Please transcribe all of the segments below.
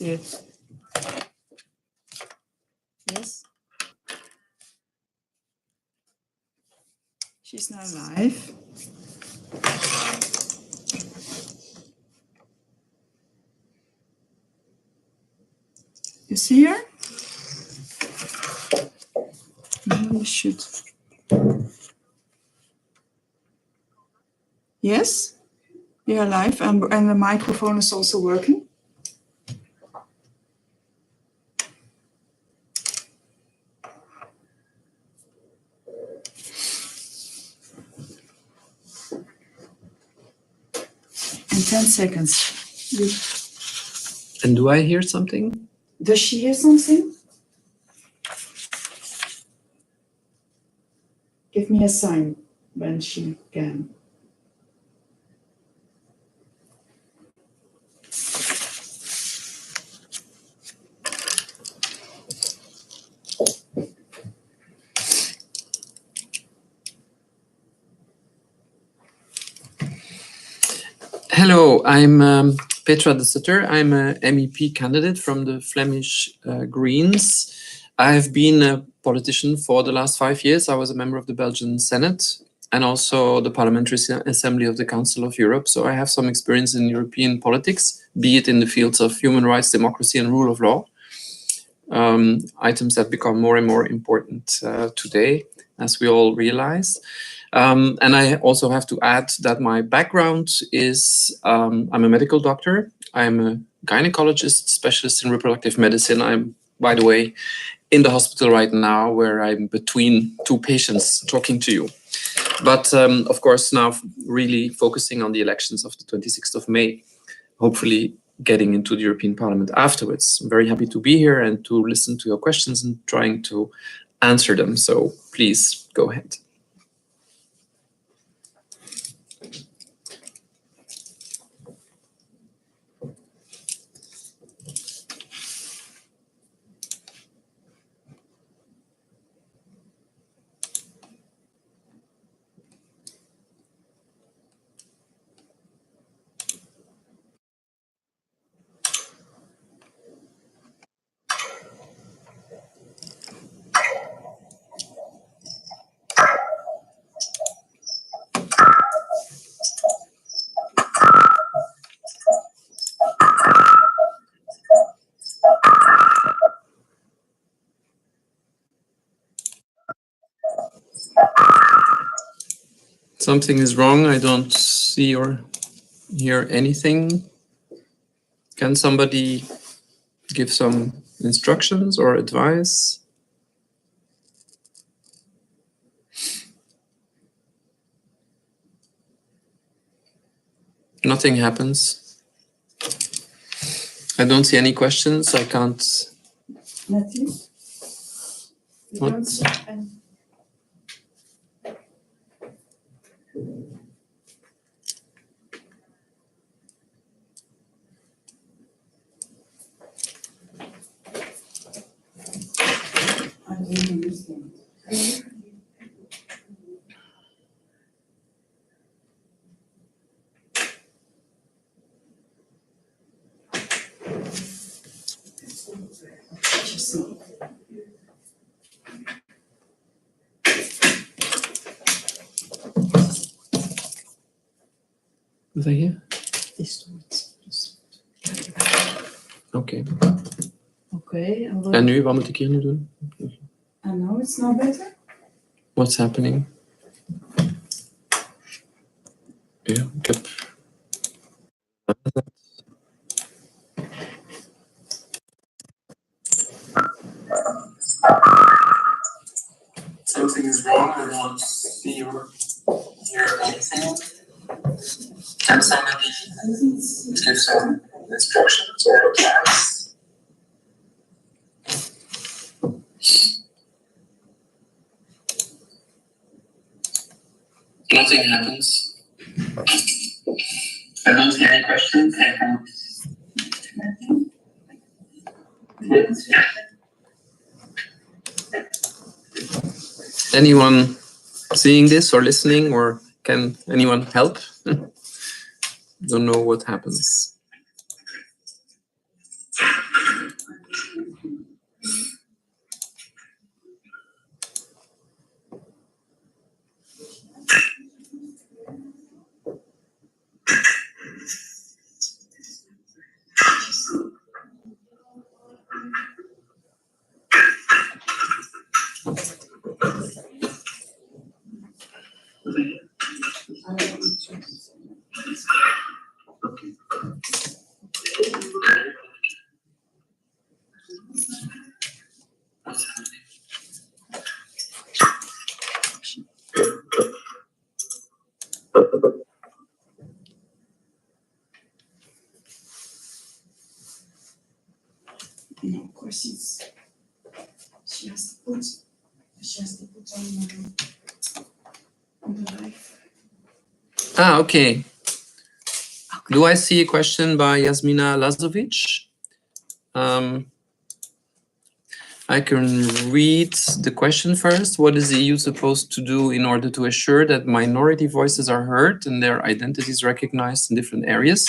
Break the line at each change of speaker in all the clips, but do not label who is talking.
see it. Yes. She's now live. You see her? No, you should. Yes, you are live, and the microphone is also working. In 10 seconds.
And do I hear something?
Does she hear something? Give me a sign when she can.
Hello, I'm Petra de Sutter. I'm a MEP candidate from the Flemish Greens. I've been a politician for the last 5 years. I was a member of the Belgian Senate and also the Parliamentary Assembly of the Council of Europe. So I have some experience in European politics, be it in the fields of human rights, democracy, and rule of law. Items that become more and more important today, as we all realize. And I also have to add that my background is, I'm a medical doctor. I'm a gynecologist, specialist in reproductive medicine. I'm, by the way, in the hospital right now where I'm between two patients talking to you. But of course, now really focusing on the elections of the 26th of May, hopefully getting into the European Parliament afterwards. I'm very happy to be here and to listen to your questions and trying to answer them. So please go ahead. Something is wrong. I don't see or hear anything. Can somebody give some instructions or advice? Nothing happens. I don't see any questions. I can't.
Nothing.
What?
I don't understand.
Was I here?
This one.
Oké.
Okay.
En nu, wat moet ik hier nu doen?
And now it's now better?
What's happening? Ja, ik heb... Something is wrong. I don't see or hear anything. Can somebody give some instructions or advice? Nothing happens. I don't see any questions. Anyone seeing this or listening, or can anyone help? Don't know what happens.
No, of course she has to put on the live.
Ah, okay. Do I see a question by Yasmina Lazovic? I can read the question first. What is the EU supposed to do in order to assure that minority voices are heard and their identities recognized in different areas?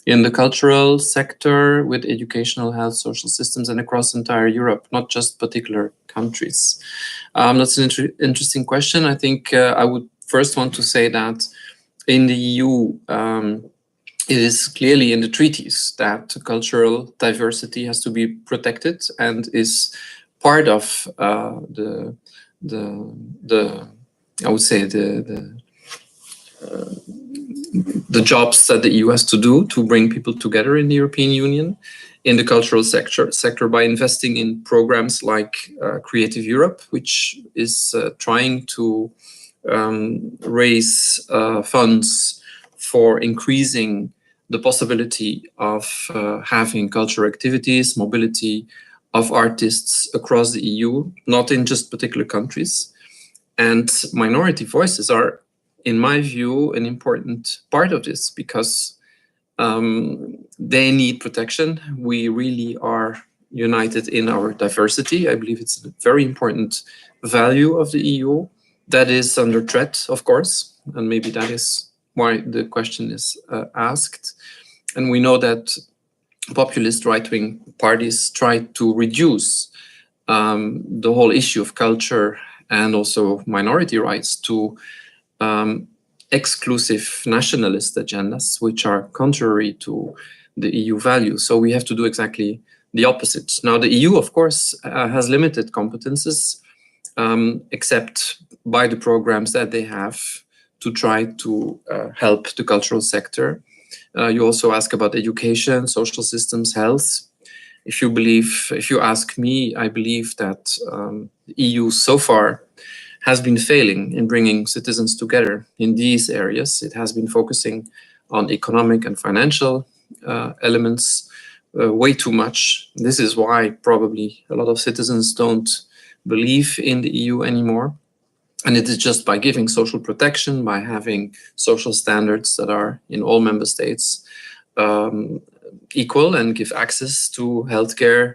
In the cultural sector, with educational, health, social systems, and across entire Europe, not just particular countries? That's an interesting question. I think I would first want to say that in the EU, it is clearly in the treaties that cultural diversity has to be protected and is part of the I would say the jobs that the EU has to do to bring people together in the European Union in the cultural sector by investing in programs like Creative Europe, which is trying to raise funds for increasing the possibility of having cultural activities, mobility of artists across the EU, not in just particular countries. And minority voices are, in my view, an important part of this because they need protection. We really are united in our diversity. I believe it's a very important value of the EU that is under threat, of course, and maybe that is why the question is asked. And we know that populist right-wing parties try to reduce the whole issue of culture and also minority rights to exclusive nationalist agendas, which are contrary to the EU values. So we have to do exactly the opposite. Now, the EU, of course, has limited competences, except by the programs that they have to try to help the cultural sector. You also ask about education, social systems, health. If you ask me, I believe that the EU so far has been failing in bringing citizens together in these areas. It has been focusing on economic and financial elements way too much. This is why probably a lot of citizens don't believe in the EU anymore. And it is just by giving social protection, by having social standards that are in all member states equal and give access to healthcare,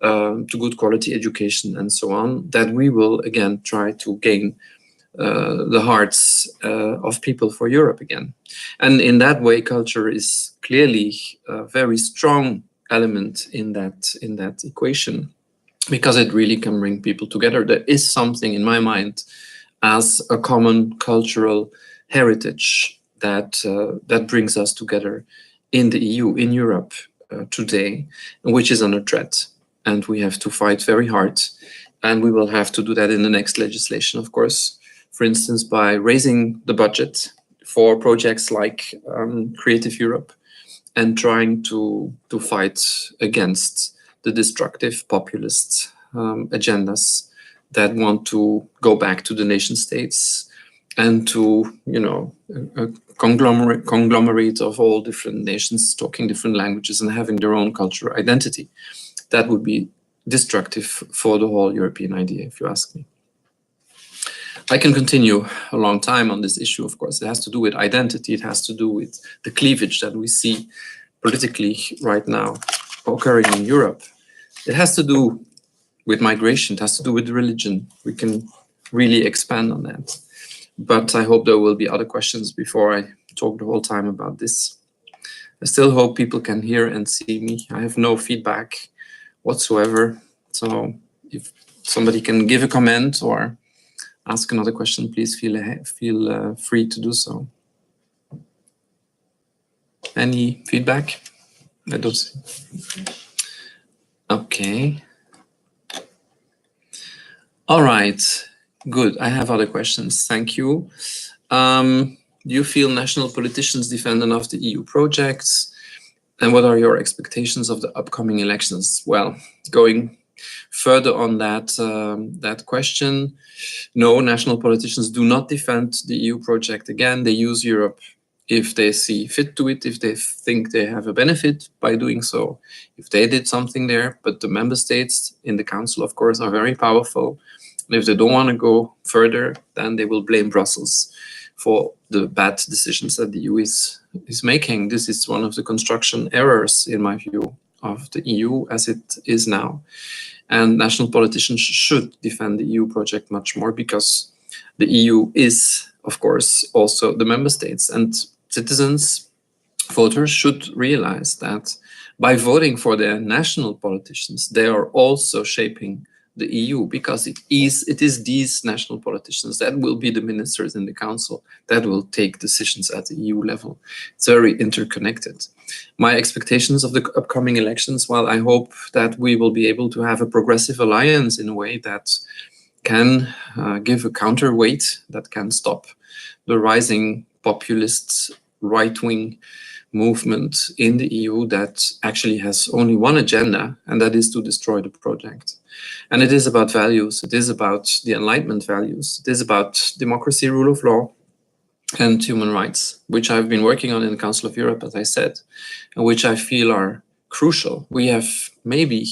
to good quality education and so on, that we will again try to gain the hearts of people for Europe again. And in that way, culture is clearly a very strong element in that equation, because it really can bring people together. There is something in my mind as a common cultural heritage that brings us together in the EU, in Europe today, which is under threat. And we have to fight very hard. And we will have to do that in the next legislation, of course, for instance, by raising the budget for projects like Creative Europe and trying to fight against the destructive populist agendas that want to go back to the nation states and to, a conglomerate of all different nations talking different languages and having their own cultural identity. That would be destructive for the whole European idea, if you ask me. I can continue a long time on this issue, of course. It has to do with identity. It has to do with the cleavage that we see politically right now occurring in Europe. It has to do with migration. It has to do with religion. We can really expand on that. But I hope there will be other questions before I talk the whole time about this. I still hope people can hear and see me. I have no feedback whatsoever. So if somebody can give a comment or ask another question, please feel free to do so. Any feedback? I don't see. Okay. All right. Good. I have other questions. Thank you. Do you feel national politicians defend enough the EU projects? And what are your expectations of the upcoming elections? Well, going further on that question, no, national politicians do not defend the EU project. Again, they use Europe if they see fit to it, if they think they have a benefit by doing so, if they did something there. But the member states in the council, of course, are very powerful. And if they don't want to go further, then they will blame Brussels for the bad decisions that the EU is making. This is one of the construction errors, in my view, of the EU as it is now. And national politicians should defend the EU project much more, because the EU is, of course, also the member states. And citizens, voters should realize that by voting for their national politicians, they are also shaping the EU, because it is these national politicians that will be the ministers in the council that will take decisions at the EU level. It's very interconnected. My expectations of the upcoming elections, well, I hope that we will be able to have a progressive alliance in a way that can give a counterweight, that can stop the rising populist right-wing movement in the EU that actually has only one agenda, and that is to destroy the project. And it is about values. It is about the Enlightenment values. It is about democracy, rule of law, and human rights, which I've been working on in the Council of Europe, as I said, and which I feel are crucial. We have maybe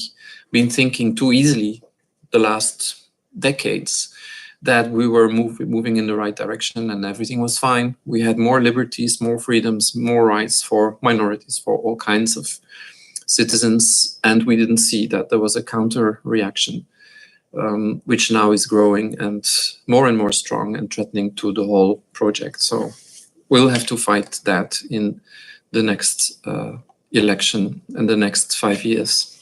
been thinking too easily the last decades that we were moving in the right direction and everything was fine. We had more liberties, more freedoms, more rights for minorities, for all kinds of citizens, and we didn't see that there was a counter reaction, which now is growing and more strong and threatening to the whole project. So we'll have to fight that in the next election and the next 5 years.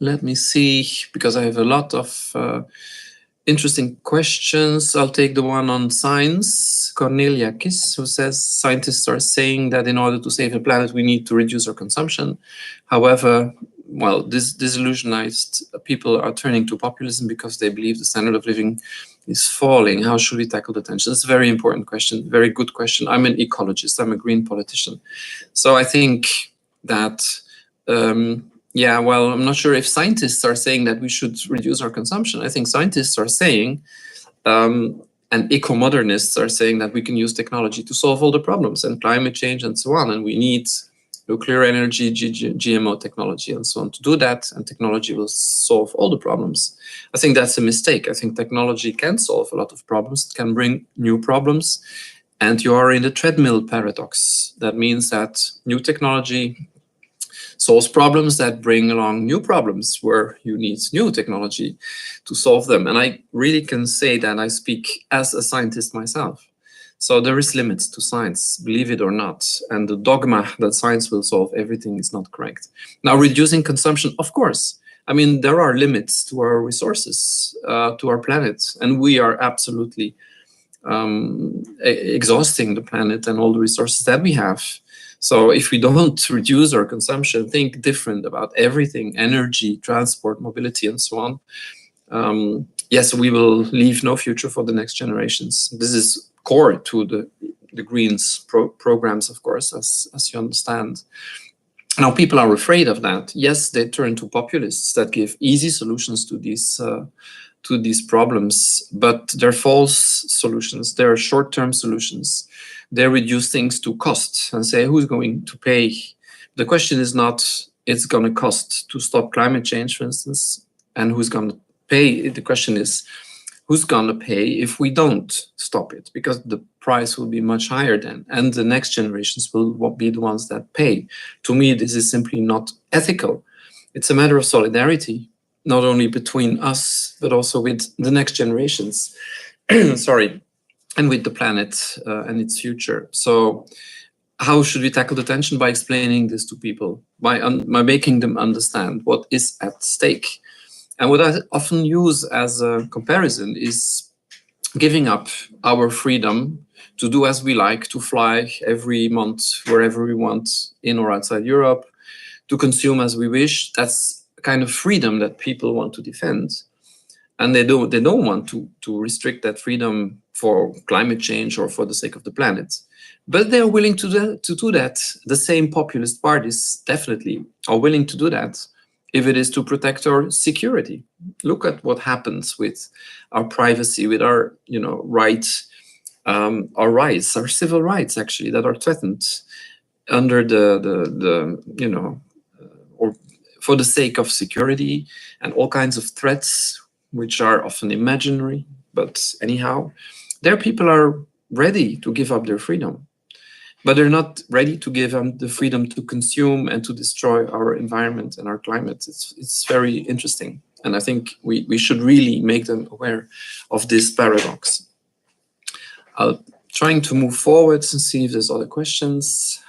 Let me see, because I have a lot of interesting questions. I'll take the one on science. Cornelia Kiss, who says, scientists are saying that in order to save the planet, we need to reduce our consumption. However, well, disillusionized people are turning to populism because they believe the standard of living is falling. How should we tackle the tension? It's a very important question, very good question. I'm an ecologist, I'm a green politician. So I think that, yeah, well, I'm not sure if scientists are saying that we should reduce our consumption. I think scientists are saying, and eco-modernists are saying that we can use technology to solve all the problems and climate change and so on. And we need nuclear energy, GMO technology and so on to do that. And technology will solve all the problems. I think that's a mistake. I think technology can solve a lot of problems. It can bring new problems. And you are in the treadmill paradox. That means that new technology solves problems that bring along new problems where you need new technology to solve them. And I really can say that I speak as a scientist myself. So there is limits to science, believe it or not. And the dogma that science will solve everything is not correct. Now, reducing consumption, of course. I mean, there are limits to our resources, to our planet. And we are absolutely exhausting the planet and all the resources that we have. So if we don't reduce our consumption, think different about everything, energy, transport, mobility, and so on, yes, we will leave no future for the next generations. This is core to the Greens programs, of course, as you understand. Now, people are afraid of that. Yes, they turn to populists that give easy solutions to these problems, but they're false solutions. They're short-term solutions. They reduce things to cost and say, who's going to pay? The question is not, it's going to cost to stop climate change, for instance, and who's going to pay? The question is, who's going to pay if we don't stop it? Because the price will be much higher then, and the next generations will be the ones that pay. To me, this is simply not ethical. It's a matter of solidarity, not only between us, but also with the next generations. Sorry. And with the planet and its future. So how should we tackle the tension? By explaining this to people, by making them understand what is at stake. And what I often use as a comparison is giving up our freedom to do as we like, to fly every month wherever we want, in or outside Europe, to consume as we wish. That's a kind of freedom that people want to defend. And they don't want to restrict that freedom for climate change or for the sake of the planet. But they're willing to do that. The same populist parties definitely are willing to do that if it is to protect our security. Look at what happens with our privacy, with our right our rights, our civil rights, actually, that are threatened under the or for the sake of security and all kinds of threats, which are often imaginary. But anyhow, there people are ready to give up their freedom, but they're not ready to give them the freedom to consume and to destroy our environment and our climate. It's very interesting. And I think we should really make them aware of this paradox. I'll trying to move forward and see if there's other questions.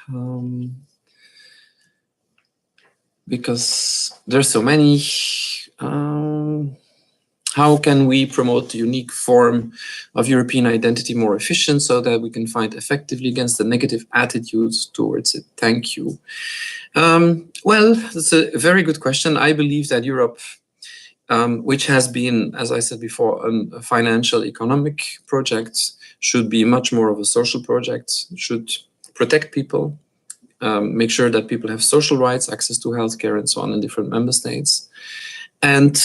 Because there's so many. How can we promote the unique form of European identity more efficient so that we can fight effectively against the negative attitudes towards it? Thank you. Well, that's a very good question. I believe that Europe, which has been, as I said before, a financial economic project, should be much more of a social project, should protect people, make sure that people have social rights, access to healthcare and so on in different member states. And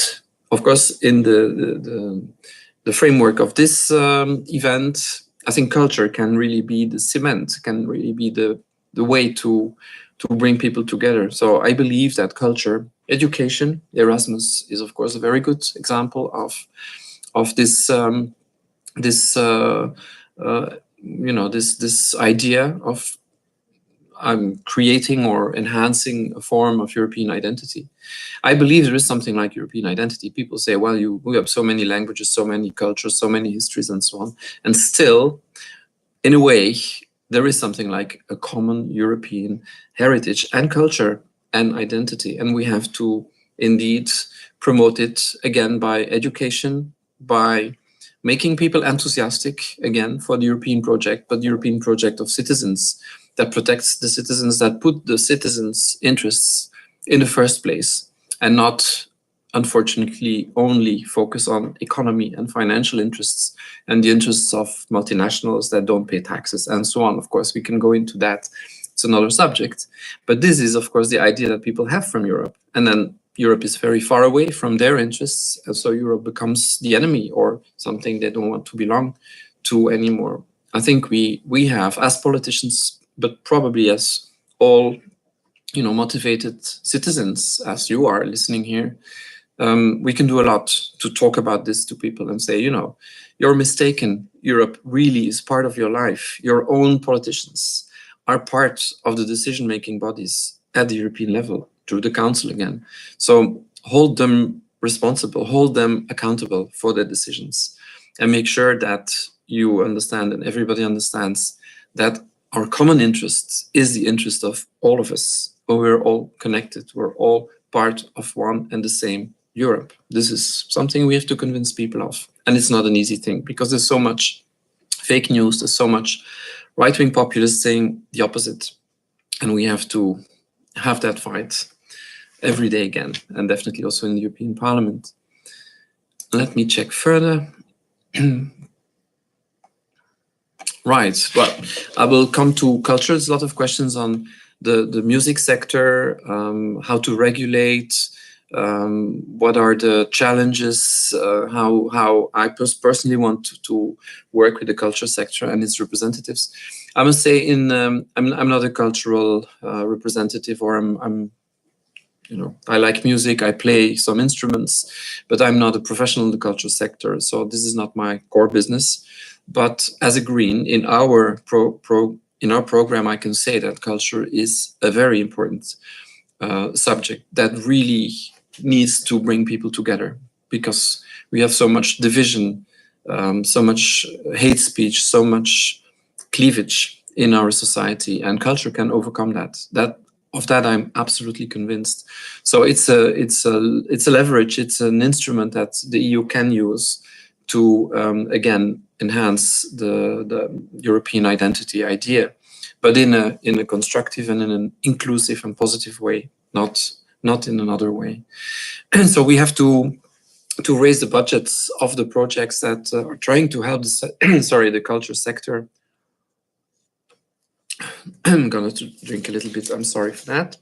of course, in the framework of this event, I think culture can really be the cement, can really be the way to bring people together. So I believe that culture, education, Erasmus is of course a very good example of this this idea of creating or enhancing a form of European identity. I believe there is something like European identity. People say, well, we have so many languages, so many cultures, so many histories and so on. And still, in a way, there is something like a common European heritage and culture and identity. And we have to indeed promote it again by education, by making people enthusiastic again for the European project, but the European project of citizens that protects the citizens, that put the citizens' interests in the first place and not, unfortunately, only focus on economy and financial interests and the interests of multinationals that don't pay taxes and so on. Of course, we can go into that. It's another subject. But this is, of course, the idea that people have from Europe. And then Europe is very far away from their interests. And so Europe becomes the enemy or something they don't want to belong to anymore. I think we have, as politicians, but probably as all, motivated citizens, as you are listening here, we can do a lot to talk about this to people and say, you're mistaken. Europe really is part of your life. Your own politicians are part of the decision-making bodies at the European level through the Council again. So hold them responsible, hold them accountable for their decisions, and make sure that you understand and everybody understands that our common interest is the interest of all of us. We're all connected. We're all part of one and the same Europe. This is something we have to convince people of. And it's not an easy thing because there's so much fake news. There's so much right-wing populists saying the opposite. And we have to have that fight every day again, and definitely also in the European Parliament. Let me check further. Right, well, I will come to culture. There's a lot of questions on the music sector, how to regulate, what are the challenges, how I personally want to work with the culture sector and its representatives. I must say, I'm not a cultural representative, or I like music, I play some instruments, but I'm not a professional in the culture sector, so this is not my core business. But as a Green, in our program, I can say that culture is a very important subject that really needs to bring people together, because we have so much division, so much hate speech, so much cleavage in our society, and culture can overcome that. Of that, I'm absolutely convinced. So it's a leverage, it's an instrument that the EU can use to again enhance the European identity idea, but in a constructive and in an inclusive and positive way, not in another way. And so we have to raise the budgets of the projects that are trying to help the culture sector. I'm gonna drink a little bit. I'm sorry for that.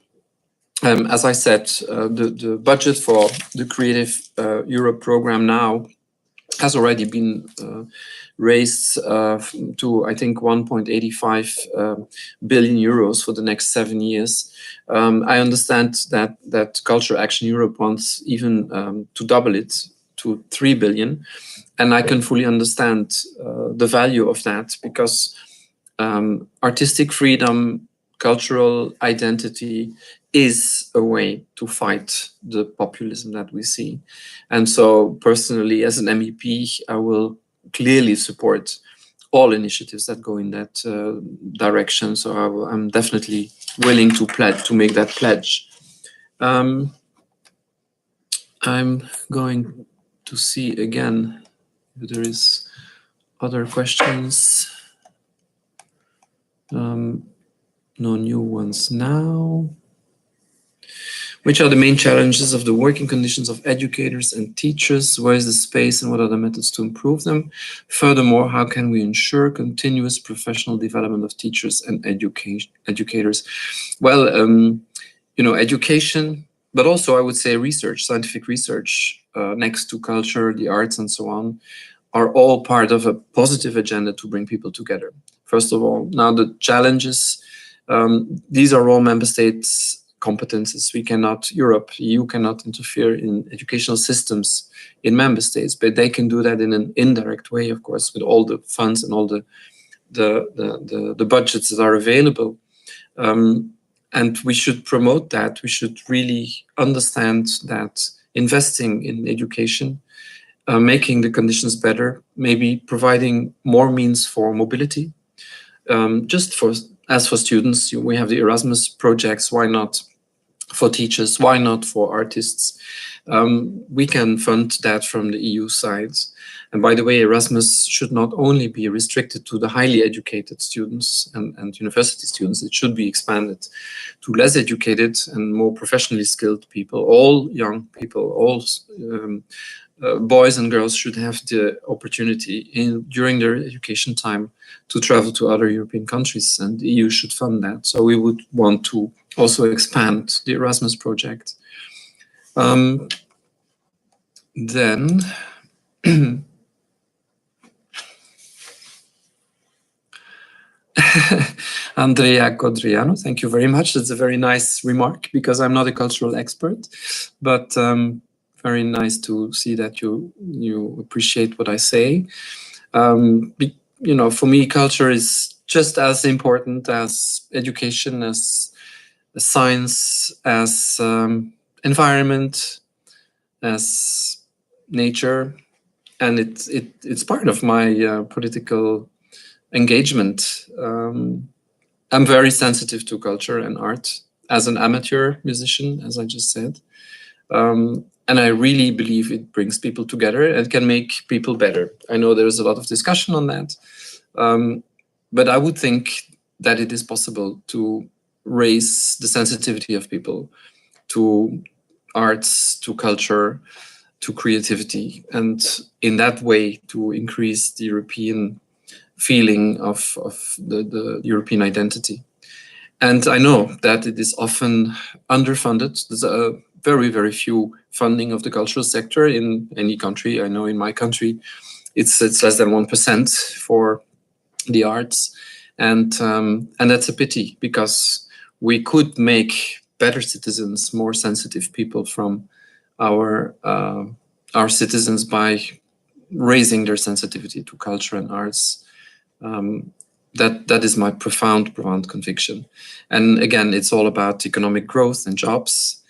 As I said, the budget for the Creative Europe program now has already been raised to, I think, 1.85 billion euros for the next 7 years. I understand that Culture Action Europe wants even to double it to 3 billion. And I can fully understand the value of that, because artistic freedom, cultural identity is a way to fight the populism that we see. And so personally, as an MEP, I will clearly support all initiatives that go in that direction. So I'm definitely willing to make that pledge. I'm going to see again if there is other questions. No new ones now. Which are the main challenges of the working conditions of educators and teachers? Where is the space and what are the methods to improve them? Furthermore, how can we ensure continuous professional development of teachers and educators? Well, education, but also I would say research, scientific research, next to culture, the arts and so on, are all part of a positive agenda to bring people together. First of all, now the challenges, these are all member states' competences. We cannot, EU cannot interfere in educational systems in member states, but they can do that in an indirect way, of course, with all the funds and all the budgets that are available. And we should promote that. We should really understand that investing in education, making the conditions better, maybe providing more means for mobility. As for students, we have the Erasmus projects. Why not for teachers? Why not for artists? We can fund that from the EU side. And by the way, Erasmus should not only be restricted to the highly educated students and university students. It should be expanded to less educated and more professionally skilled people. All young people, all boys and girls should have the opportunity during their education time to travel to other European countries, and the EU should fund that. So we would want to also expand the Erasmus project. Then Andrea Codriano, thank you very much. That's a very nice remark, because I'm not a cultural expert, but very nice to see that you appreciate what I say. For me, culture is just as important as education, as science, as environment, as nature, and it's part of my political engagement. I'm very sensitive to culture and art as an amateur musician, as I just said. And I really believe it brings people together and can make people better. I know there's a lot of discussion on that, but I would think that it is possible to raise the sensitivity of people to arts, to culture, to creativity, and in that way to increase the European feeling of the European identity. And I know that it is often underfunded. There's a very, very few funding of the cultural sector in any country. I know in my country, it's less than 1% for the arts. And that's a pity, because we could make better citizens, more sensitive people from our citizens by raising their sensitivity to culture and arts. That is my profound conviction. And again, it's all about economic growth and jobs.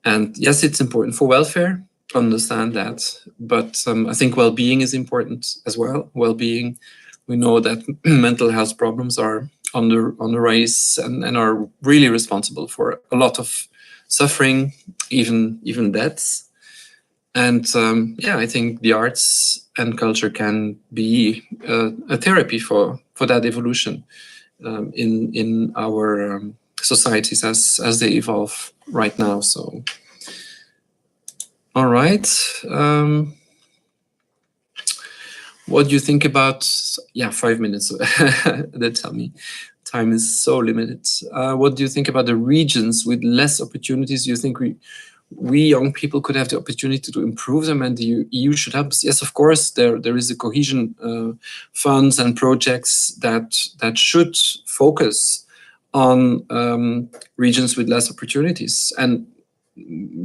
And yes, it's important for welfare, understand that. But I think well-being is important as well. Well-being, we know that mental health problems are on the rise and are really responsible for a lot of suffering, even deaths. And I think the arts and culture can be a therapy for that evolution in our societies as they evolve right now. So, all right. What do you think about? 5 minutes. They tell me time is so limited. What do you think about the regions with less opportunities? Do you think we young people could have the opportunity to improve them, and the EU should help us. Yes, of course, there is a cohesion funds and projects that should focus on regions with less opportunities. And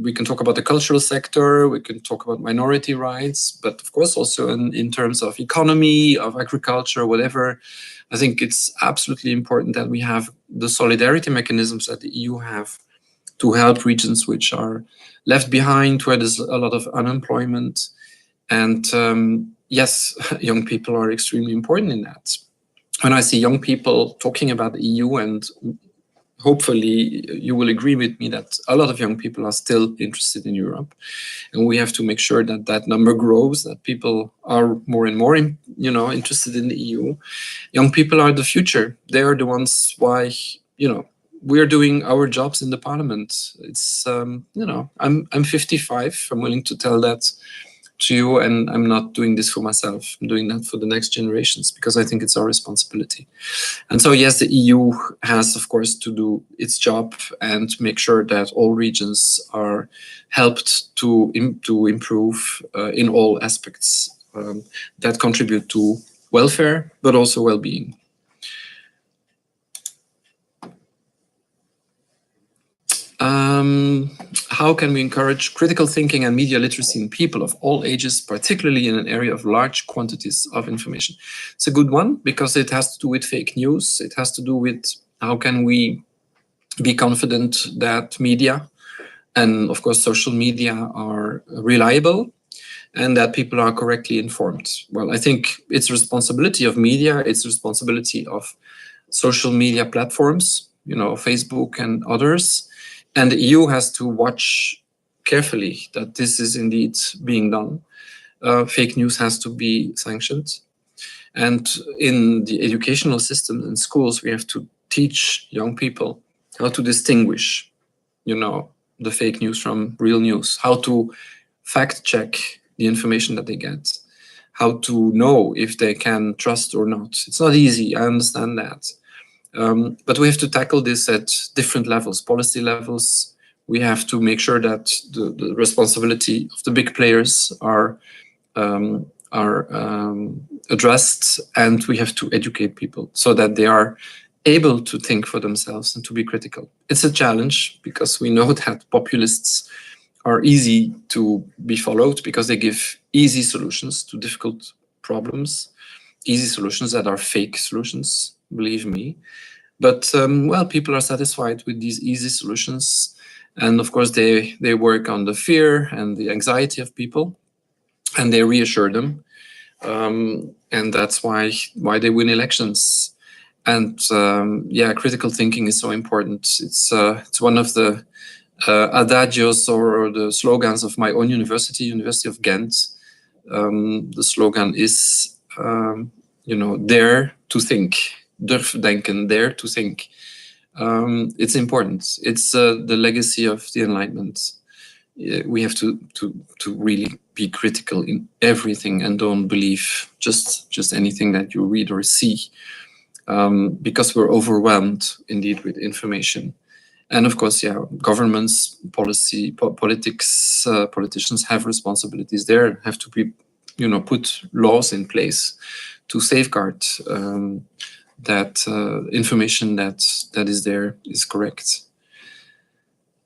we can talk about the cultural sector, we can talk about minority rights, but of course also in terms of economy, of agriculture, whatever. I think it's absolutely important that we have the solidarity mechanisms that the EU have to help regions which are left behind, where there's a lot of unemployment. And yes, young people are extremely important in that. When I see young people talking about the EU, and hopefully you will agree with me that a lot of young people are still interested in Europe, and we have to make sure that that number grows, that people are more and more interested in the EU. Young people are the future. They are the ones why we're doing our jobs in the parliament. It's I'm 55. I'm willing to tell that to you, and I'm not doing this for myself. I'm doing that for the next generations, because I think it's our responsibility. And so yes, the EU has, of course, to do its job and make sure that all regions are helped to improve in all aspects that contribute to welfare, but also well-being. How can we encourage critical thinking and media literacy in people of all ages, particularly in an area of large quantities of information? It's a good one, because it has to do with fake news. It has to do with how can we be confident that media and, of course, social media are reliable and that people are correctly informed. Well, I think it's responsibility of media. It's responsibility of social media platforms, Facebook and others. And the EU has to watch carefully that this is indeed being done. Fake news has to be sanctioned. And in the educational system in schools, we have to teach young people how to distinguish, the fake news from real news, how to fact check the information that they get, how to know if they can trust or not. It's not easy, I understand that. But we have to tackle this at different levels, policy levels. We have to make sure that the responsibility of the big players are addressed, and we have to educate people so that they are able to think for themselves and to be critical. It's a challenge, because we know that populists are easy to be followed because they give easy solutions to difficult problems, easy solutions that are fake solutions, believe me. But people are satisfied with these easy solutions, and of course they work on the fear and the anxiety of people, and they reassure them, and that's why they win elections. And critical thinking is so important. It's one of the adagios or the slogans of my own university of Ghent. The slogan is dare to think. Durf denken, dare to think. It's important. It's the legacy of the Enlightenment. We have to really be critical in everything and don't believe just anything that you read or see, because we're overwhelmed indeed with information. And of course, governments, politics, politicians have responsibilities there. Have to be, put laws in place to safeguard that information that is there is correct.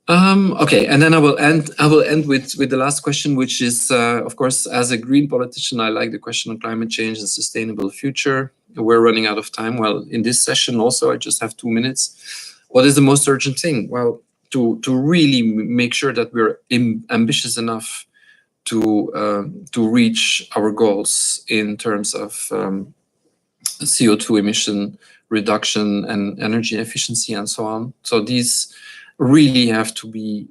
Okay, and then I will end with the last question, which is, of course, as a green politician, I like the question on climate change and sustainable future. We're running out of time. Well, in this session also, I just have 2 minutes. What is the most urgent thing? Well, to really make sure that we're ambitious enough to reach our goals in terms of CO2 emission reduction and energy efficiency and so on. So these really have to be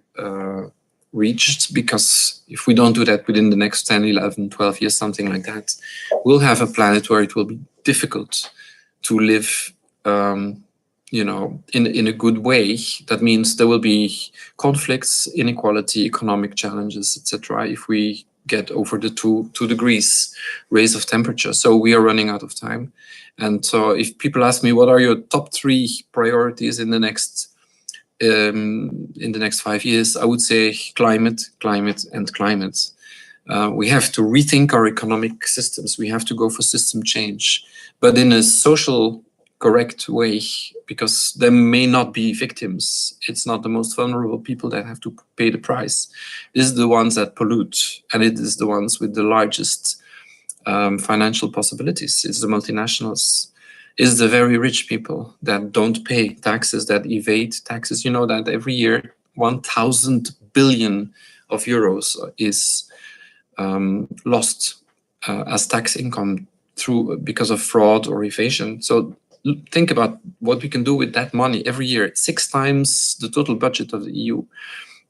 reached, because if we don't do that within the next 10, 11, 12 years, something like that, we'll have a planet where it will be difficult to live in a good way. That means there will be conflicts, inequality, economic challenges, etc. if we get over the 2 degrees raise of temperature. So we are running out of time. And so if people ask me, what are your top 3 priorities in the next in the next 5 years, I would say climate, climate, and climate. We have to rethink our economic systems. We have to go for system change, but in a social correct way, because there may not be victims. It's not the most vulnerable people that have to pay the price. It is the ones that pollute, and it is the ones with the largest financial possibilities. It's the multinationals. It's the very rich people that don't pay taxes, that evade taxes. You know that every year 1,000 billion of euros is lost as tax income because of fraud or evasion. So think about what we can do with that money every year. 6 times the total budget of the EU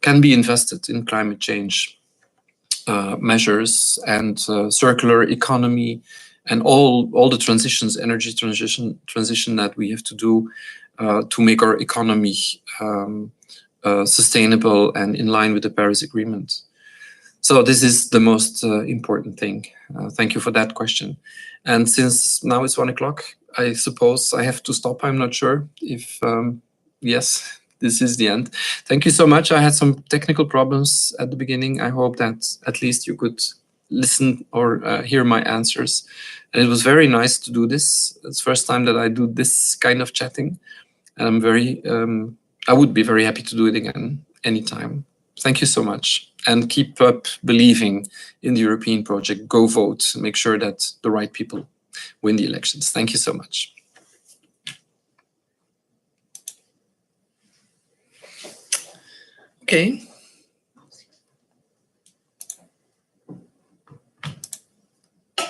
can be invested in climate change measures and circular economy and all the transitions, energy transition that we have to do to make our economy sustainable and in line with the Paris Agreement. So this is the most important thing. Thank you for that question. And since now it's 1 o'clock, I suppose I have to stop. I'm not sure if, yes, this is the end. Thank you so much. I had some technical problems at the beginning. I hope that at least you could listen or hear my answers. And it was very nice to do this. It's the first time that I do this kind of chatting. And I'm very, I would be very happy to do it again anytime. Thank you so much. And keep up believing in the European project. Go vote. Make sure that the right people win the elections. Thank you so much. Okay.